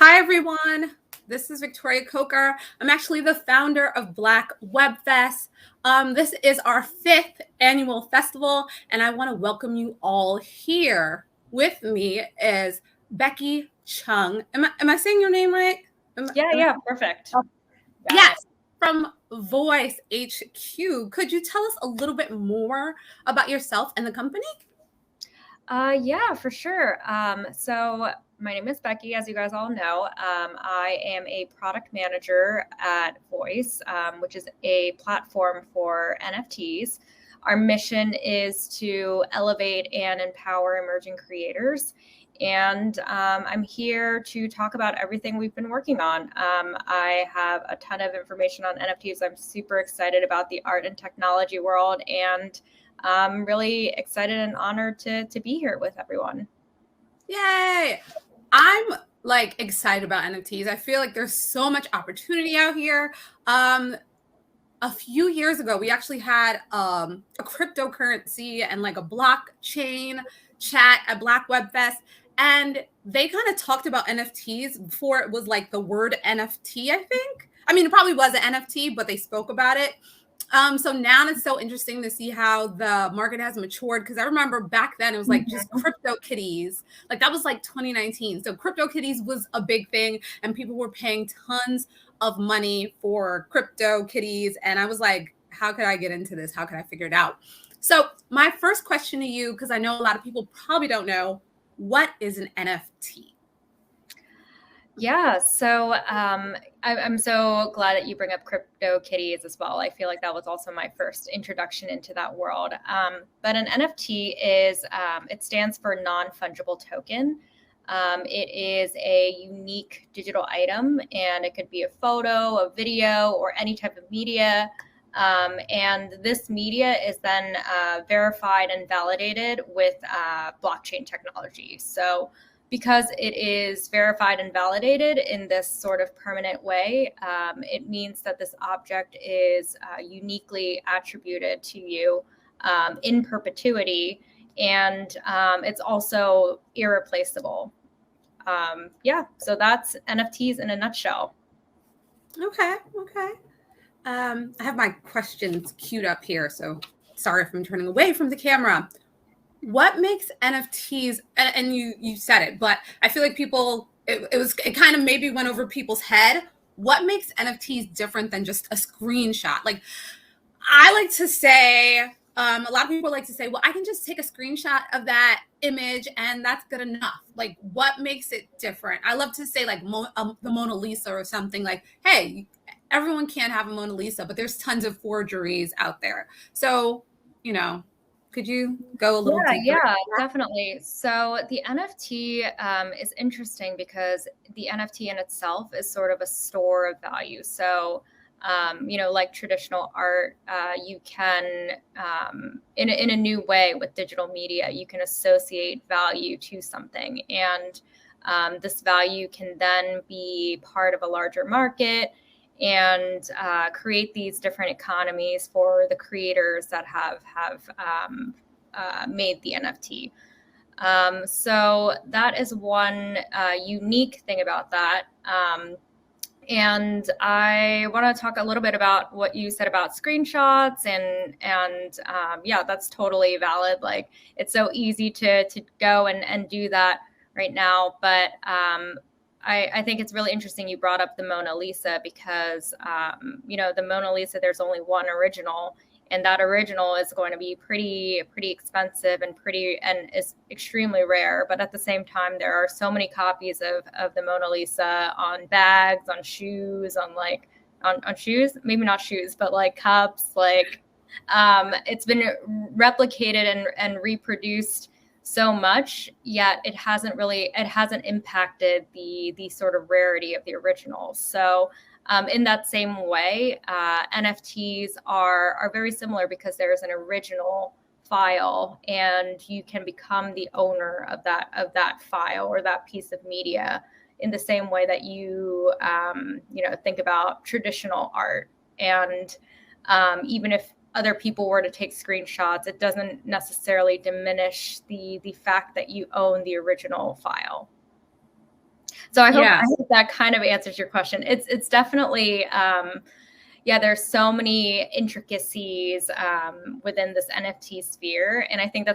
Hi, everyone. This is Victoria Coker. I'm actually the founder of Black Web Fest. This is our 5th annual festival, and I want to welcome you all here. With me is Becky Chung. Am I saying your name right? Yeah, perfect. Yes, from Voice HQ. Could you tell us a little bit more about yourself and the company? Yeah, for sure. So my name is Becky, as you guys all know. I am a product manager at Voice, which is a platform for NFTs. Our mission is to elevate and empower emerging creators. And I'm here to talk about everything we've been working on. I have a ton of information on NFTs. I'm super excited about the art and technology world, and I'm really excited and honored to be here with everyone. Yay! I'm excited about NFTs. I feel like there's so much opportunity out here. A few years ago, we actually had a cryptocurrency and like a blockchain chat at Black Web Fest. And they kind of talked about NFTs before it was like the word NFT, I think. I mean, it probably was an NFT, but they spoke about it. So now it's so interesting to see how the market has matured, because I remember back then it was like just CryptoKitties. Like that was like 2019. So CryptoKitties was a big thing and people were paying tons of money for CryptoKitties. And I was like, how could I get into this? How can I figure it out? So my first question to you, because I know a lot of people probably don't know, what is an NFT? Yeah, so I'm so glad that you bring up CryptoKitties as well. I feel like that was also my first introduction into that world. But an NFT is, it stands for non-fungible token. It is a unique digital item, and it could be a photo, a video, or any type of media. And this media is then verified and validated with blockchain technology. So because it is verified and validated in this sort of permanent way, it means that this object is uniquely attributed to you in perpetuity, and it's also irreplaceable. So that's NFTs in a nutshell. Okay. I have my questions queued up here, so sorry if I'm turning away from the camera. What makes NFTs, and you said it, but I feel like it kind of maybe went over people's head. What makes NFTs different than just a screenshot? Like, I like to say, a lot of people like to say, well, I can just take a screenshot of that image and that's good enough. Like, what makes it different? I love to say, like, the Mona Lisa or something, like, hey, everyone can't have a Mona Lisa, but there's tons of forgeries out there. So, could you go a little deeper? Yeah, definitely. So the NFT is interesting because the NFT in itself is sort of a store of value. So, like traditional art, you can, in a new way with digital media, you can associate value to something. And this value can then be part of a larger market and create these different economies for the creators that have made the NFT. So that is one unique thing about that. And I want to talk a little bit about what you said about screenshots, and yeah, that's totally valid. Like, it's so easy to go and do that right now, but I think it's really interesting you brought up the Mona Lisa because, the Mona Lisa, there's only one original, and that original is going to be pretty expensive and is extremely rare. But at the same time, there are so many copies of the Mona Lisa on bags, on shoes, on shoes, maybe not shoes, but like cups, it's been replicated and reproduced so much, yet it hasn't impacted the sort of rarity of the original. So in that same way, NFTs are very similar because there's an original file, and you can become the owner of that file or that piece of media in the same way that you think about traditional art. And even if other people were to take screenshots, it doesn't necessarily diminish the fact that you own the original file. So I Yeah. hope that kind of answers your question. It's definitely, yeah, there's so many intricacies within this NFT sphere. And I think that's